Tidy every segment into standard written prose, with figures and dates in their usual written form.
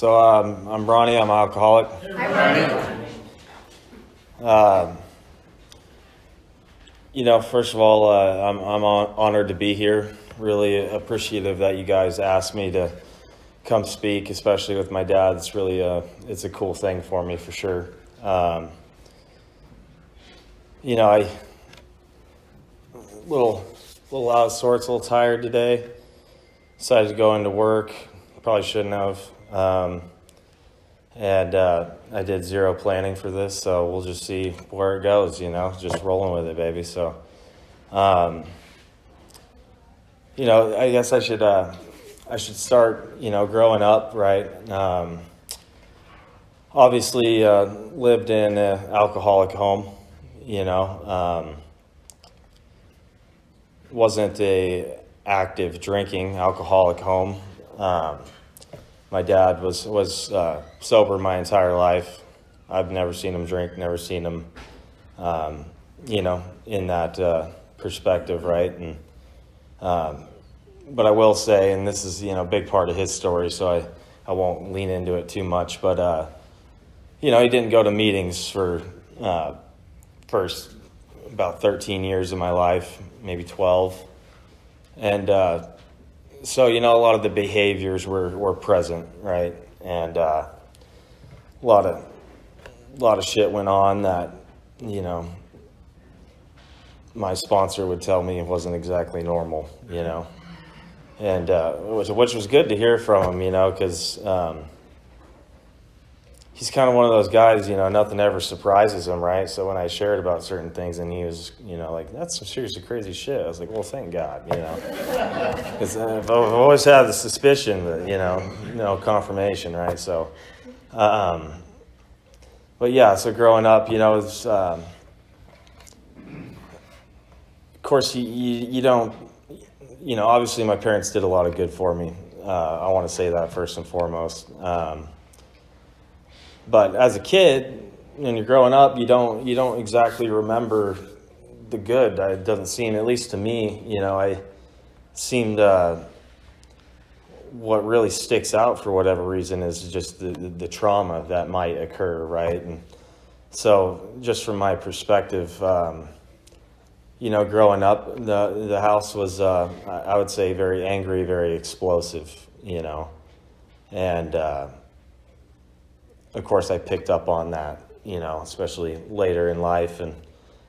I'm Ronnie. I'm an alcoholic. Um, First of all, I'm honored to be here. Really appreciative that you guys asked me to come speak, especially with my dad. It's really it's a cool thing for me for sure. I little out of sorts, a little tired today. Decided to go into work. Probably shouldn't have. And I did zero planning for this, so we'll just see where it goes, just rolling with it, baby. So, I guess I should start, growing up, right? Obviously, lived in an alcoholic home, wasn't a active drinking alcoholic home. My dad was sober my entire life. I've never seen him drink, never seen him, in that perspective, right? And but I will say, and this is a big part of his story, so I won't lean into it too much. But he didn't go to meetings for first about 13 years of my life, maybe 12, and so, a lot of the behaviors were present, right? And a lot of shit went on that, my sponsor would tell me it wasn't exactly normal, and which was good to hear from him, because he's kind of one of those guys, nothing ever surprises him, right? So when I shared about certain things and he was, like, that's some seriously crazy shit, I was like, well, thank God, because I've always had the suspicion that, no confirmation, right? So, but yeah, so growing up, it's, of course, you don't, obviously my parents did a lot of good for me. I want to say that first and foremost. But as a kid, when you're growing up, you don't exactly remember the good. It doesn't seem, at least to me, I seemed what really sticks out for whatever reason is just the trauma that might occur, right? And so, just from my perspective, growing up, the house was, I would say, very angry, very explosive, and of course, I picked up on that, especially later in life. And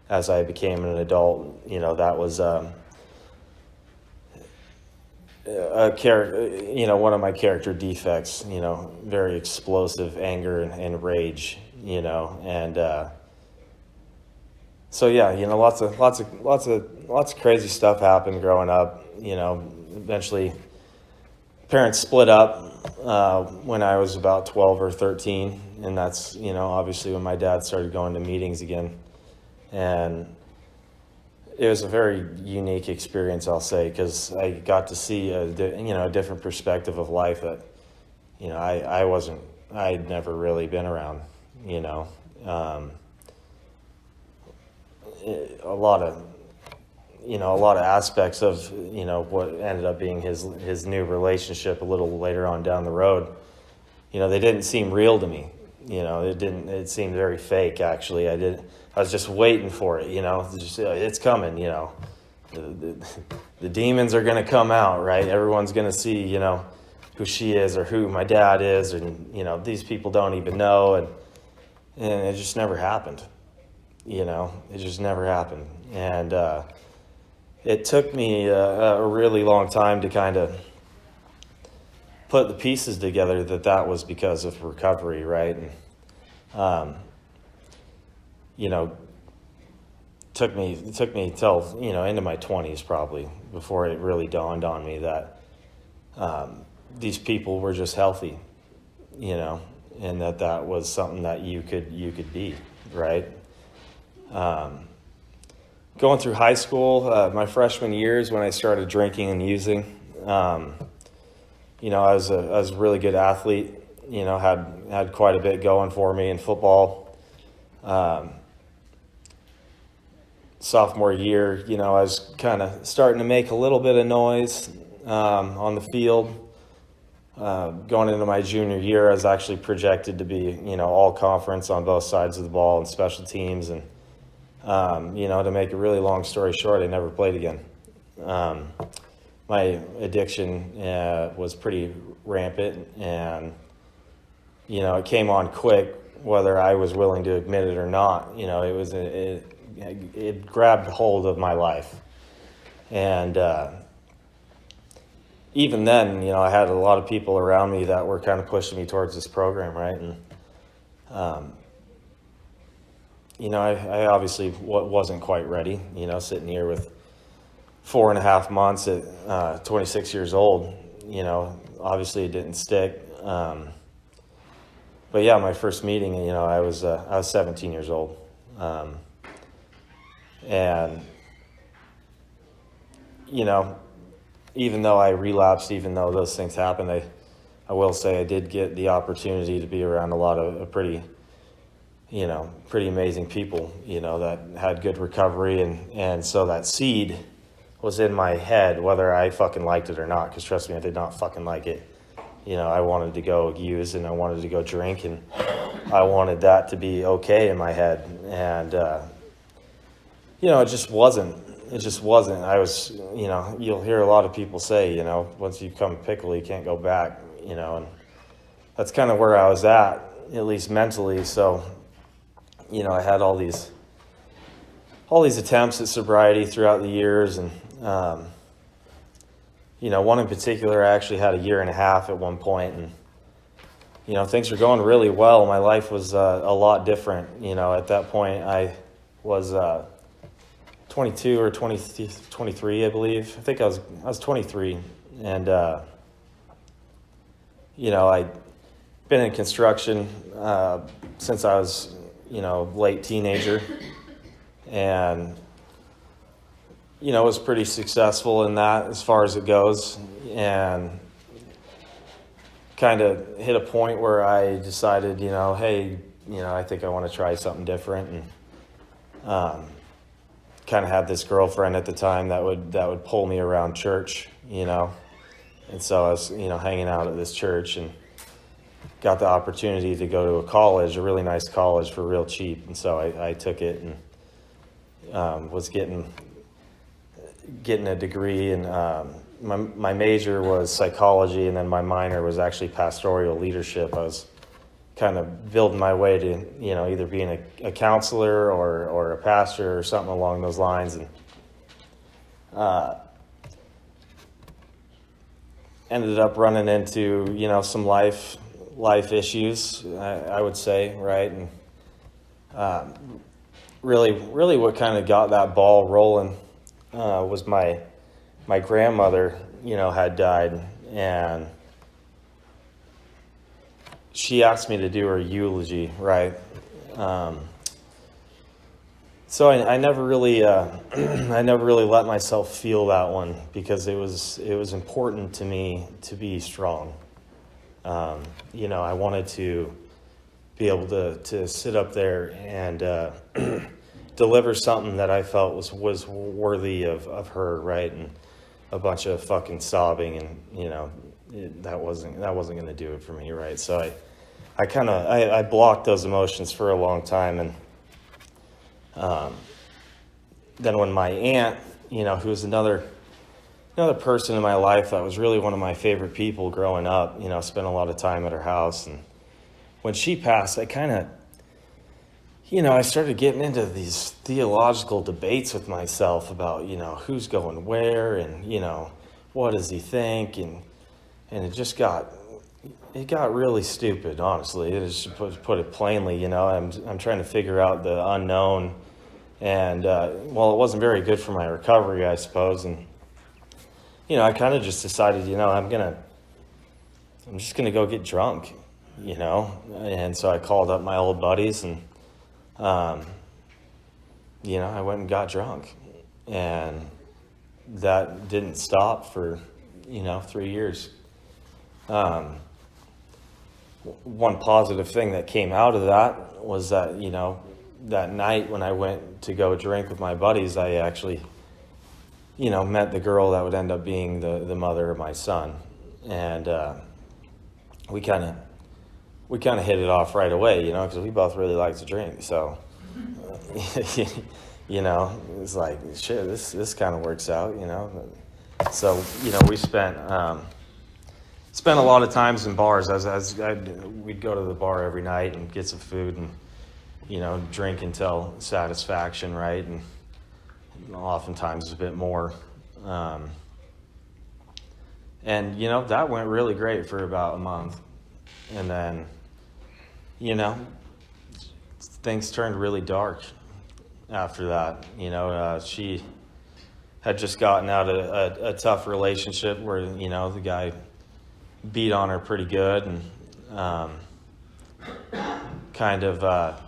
as I became an adult, that was a character, one of my character defects, very explosive anger and rage, and so yeah, lots of crazy stuff happened growing up. Eventually parents split up when I was about 12 or 13, and that's, obviously when my dad started going to meetings again. And it was a very unique experience, I'll say, because I got to see a different perspective of life that, I'd never really been around, a lot of aspects of, what ended up being his new relationship a little later on down the road, they didn't seem real to me. It seemed very fake, actually. I was just waiting for it, it's coming, the demons are going to come out, right? Everyone's going to see, who she is or who my dad is. And, these people don't even know. And it just never happened, it just never happened. And, it took me a really long time to kind of put the pieces together that was because of recovery, right? And, took me till, into my 20s probably before it really dawned on me that these people were just healthy, and that was something that you could be, right? Going through high school, my freshman years when I started drinking and using, I was a really good athlete, had quite a bit going for me in football. Sophomore year, I was kind of starting to make a little bit of noise on the field. going into my junior year, I was actually projected to be, all conference on both sides of the ball and special teams. And, to make a really long story short, I never played again. My addiction was pretty rampant, and, it came on quick, whether I was willing to admit it or not. It grabbed hold of my life. And even then, I had a lot of people around me that were kind of pushing me towards this program, right? And, I obviously wasn't quite ready, sitting here with 4.5 months at 26 years old. Obviously it didn't stick. But yeah, my first meeting, I was 17 years old. And, even though I relapsed, even though those things happened, I will say I did get the opportunity to be around a lot of pretty amazing people, that had good recovery. And so that seed was in my head, whether I fucking liked it or not, because trust me, I did not fucking like it. I wanted to go use and I wanted to go drink, and I wanted that to be okay in my head. And, it just wasn't. I was, you'll hear a lot of people say, once you become a pickle, you can't go back, and that's kind of where I was at least mentally. So, I had all these attempts at sobriety throughout the years. And, one in particular, I actually had 1.5 years at one point, and, things were going really well. My life was a lot different. At that point I was 22 or 23, I believe. I think I was 23. And, I'd been in construction since I was, late teenager. And, was pretty successful in that as far as it goes. And kind of hit a point where I decided, hey, I think I want to try something different. And, kind of had this girlfriend at the time that would pull me around church, and so I was, hanging out at this church, and got the opportunity to go to a college, a really nice college for real cheap. And so I took it, and was getting a degree. And my major was psychology, and then my minor was actually pastoral leadership. I was kind of building my way to, either being a counselor or a pastor or something along those lines. And ended up running into, some life issues, I would say, right? And really what kind of got that ball rolling was my grandmother, had died, and she asked me to do her eulogy, right? So I never really, I never really let myself feel that one, because it was important to me to be strong. I wanted to be able to sit up there and deliver something that I felt was worthy of her, right? And a bunch of fucking sobbing, and that wasn't going to do it for me, right? So I blocked those emotions for a long time. And then when my aunt, who was another person in my life that was really one of my favorite people growing up, spent a lot of time at her house. And when she passed, I kind of, I started getting into these theological debates with myself about, who's going where, and, what does he think? And it got really stupid, honestly. It is, put it plainly, I'm trying to figure out the unknown. And, it wasn't very good for my recovery, I suppose. And, I kind of just decided, I'm just going to go get drunk, And so I called up my old buddies, and, I went and got drunk. And that didn't stop for, 3 years. One positive thing that came out of that was that, that night when I went to go drink with my buddies, I actually, met the girl that would end up being the mother of my son. And we kind of hit it off right away, you know, because we both really like to drink. So, you know, it's like, shit, this kind of works out, you know. So, you know, we spent a lot of times in bars. We'd go to the bar every night and get some food and, you know, drink until satisfaction, right? And oftentimes a bit more. And, you know, that went really great for about a month. And then, you know, things turned really dark after that. You know, she had just gotten out of a tough relationship where, you know, the guy beat on her pretty good and kind of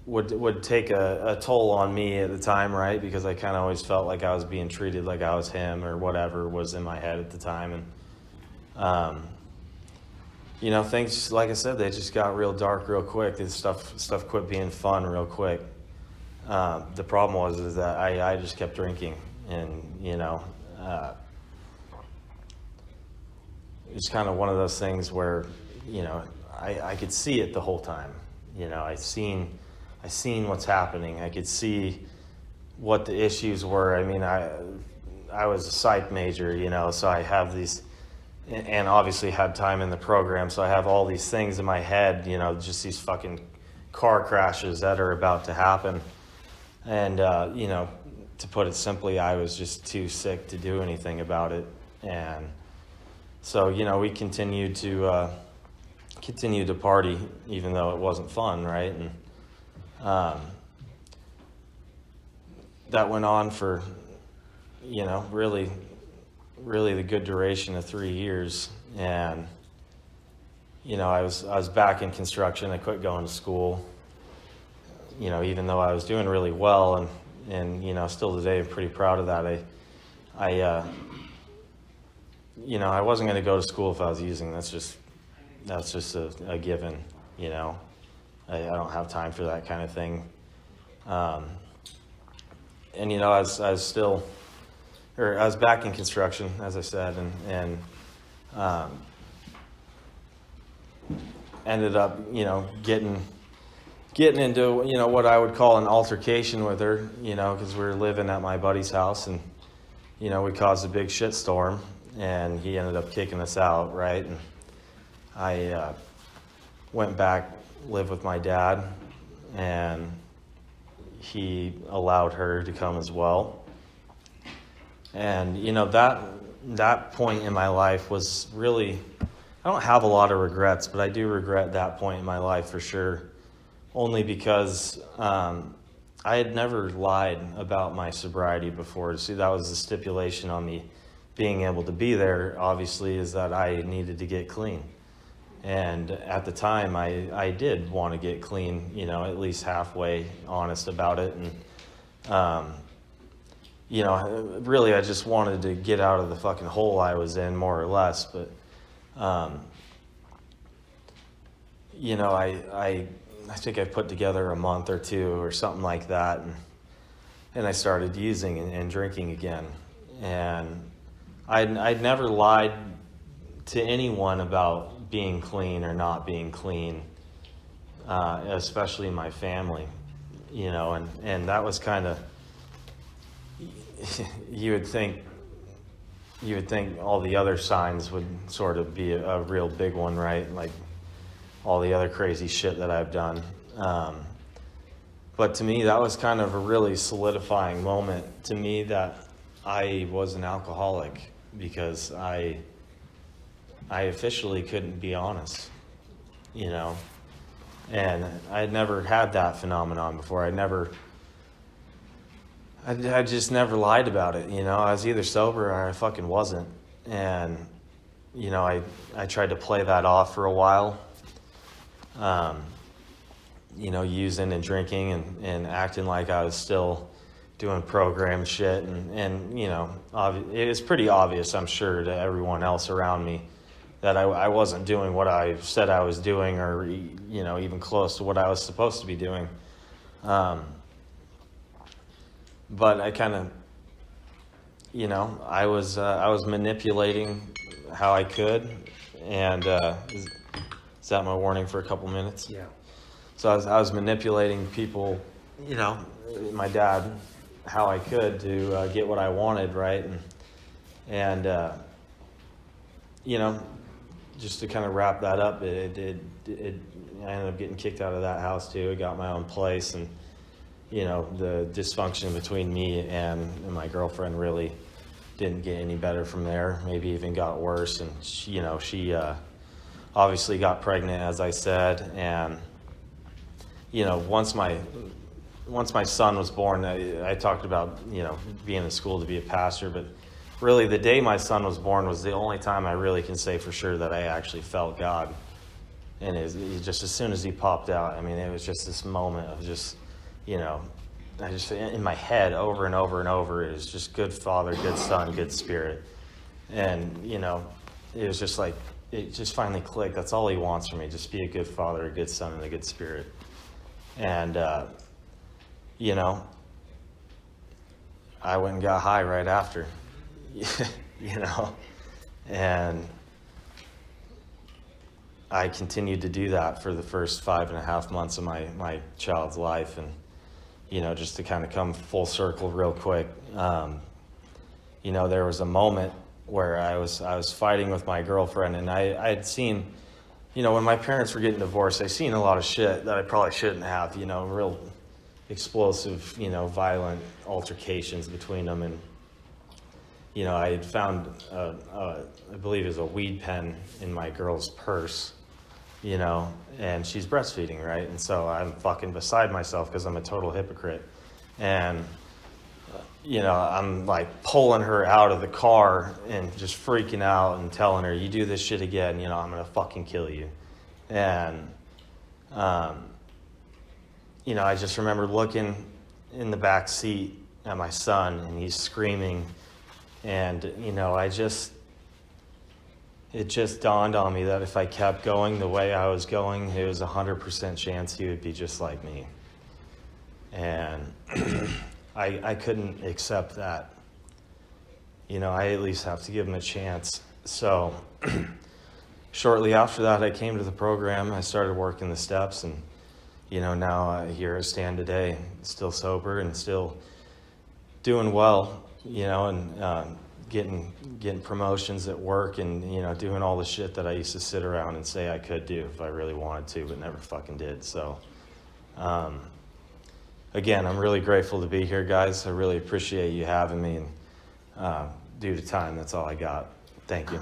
would take a toll on me at the time, right? Because I kind of always felt like I was being treated like I was him or whatever was in my head at the time. And, you know, things, like I said, they just got real dark real quick. This stuff quit being fun real quick. The problem is that I just kept drinking and, you know, it's kind of one of those things where, you know, I could see it the whole time. You know, I seen what's happening. I could see what the issues were. I mean, I was a psych major, you know, so I have these, and obviously had time in the program, so I have all these things in my head, you know, just these fucking car crashes that are about to happen. And, you know, to put it simply, I was just too sick to do anything about it. And so, you know, we continued to party, even though it wasn't fun, right? And that went on for, you know, really the good duration of 3 years. And, you know, I was back in construction. I quit going to school, you know, even though I was doing really well. And you know, still today, I'm pretty proud of that. You know, I wasn't going to go to school if I was using. That's just a given, you know. I don't have time for that kind of thing. And, you know, I was back in construction, as I said, and ended up, you know, getting into, you know, what I would call an altercation with her, you know, because we were living at my buddy's house, and, you know, we caused a big shitstorm, and he ended up kicking us out, right? And I went back, lived with my dad, and he allowed her to come as well. And, you know, that point in my life was really, I don't have a lot of regrets, but I do regret that point in my life for sure. Only because I had never lied about my sobriety before. See, that was the stipulation on me being able to be there, obviously, is that I needed to get clean. And at the time, I did want to get clean, you know, at least halfway honest about it. And, you know, really, I just wanted to get out of the fucking hole I was in, more or less. But, you know, I think I put together a month or two or something like that. And I started using and drinking again. And I'd never lied to anyone about being clean or not being clean, especially my family, you know, and that was kind of, you would think all the other signs would sort of be a real big one, right? Like all the other crazy shit that I've done. But to me, that was kind of a really solidifying moment to me that I was an alcoholic, because I officially couldn't be honest, you know, and I had never had that phenomenon before. I just never lied about it, you know. I was either sober or I fucking wasn't. And, you know, I tried to play that off for a while, you know, using and drinking and acting like I was still doing program shit. And you know, it was pretty obvious, I'm sure, to everyone else around me that I wasn't doing what I said I was doing, or, you know, even close to what I was supposed to be doing. But I kind of, you know, I was manipulating how I could. And is that my warning for a couple minutes? Yeah. So I was manipulating people, you know, my dad, how I could to get what I wanted, right? And you know, just to kind of wrap that up, I ended up getting kicked out of that house too. I got my own place, and you know, the dysfunction between me and my girlfriend really didn't get any better from there. Maybe even got worse. And she obviously got pregnant, as I said, and you know, once my son was born, I talked about, you know, being in school to be a pastor, but really the day my son was born was the only time I really can say for sure that I actually felt God. And it just as soon as he popped out, I mean, it was just this moment of just, you know, I just, in my head over and over and over, it was just good Father, good Son, good Spirit. And, you know, it was just like, it just finally clicked. That's all he wants from me, just be a good Father, a good Son, and a good Spirit. And, you know, I went and got high right after, you know, and I continued to do that for the first 5.5 months of my child's life. And, you know, just to kind of come full circle real quick, you know, there was a moment where I was fighting with my girlfriend, and I had seen, you know, when my parents were getting divorced, I seen a lot of shit that I probably shouldn't have, you know, real explosive, you know, violent altercations between them. And, you know, I had found, I believe it was a weed pen in my girl's purse, you know, and she's breastfeeding, right? And so I'm fucking beside myself because I'm a total hypocrite. And, you know, I'm like pulling her out of the car and just freaking out and telling her, you do this shit again, you know, I'm going to fucking kill you. And, you know, I just remember looking in the back seat at my son, and he's screaming. And, you know, it just dawned on me that if I kept going the way I was going, it was 100% chance he would be just like me. And I couldn't accept that. You know, I at least have to give him a chance. So shortly after that, I came to the program. I started working the steps, and, you know, now here I stand today, still sober and still doing well, you know, and getting promotions at work, and, you know, doing all the shit that I used to sit around and say I could do if I really wanted to, but never fucking did. So, again, I'm really grateful to be here, guys. I really appreciate you having me, and due to time, that's all I got. Thank you.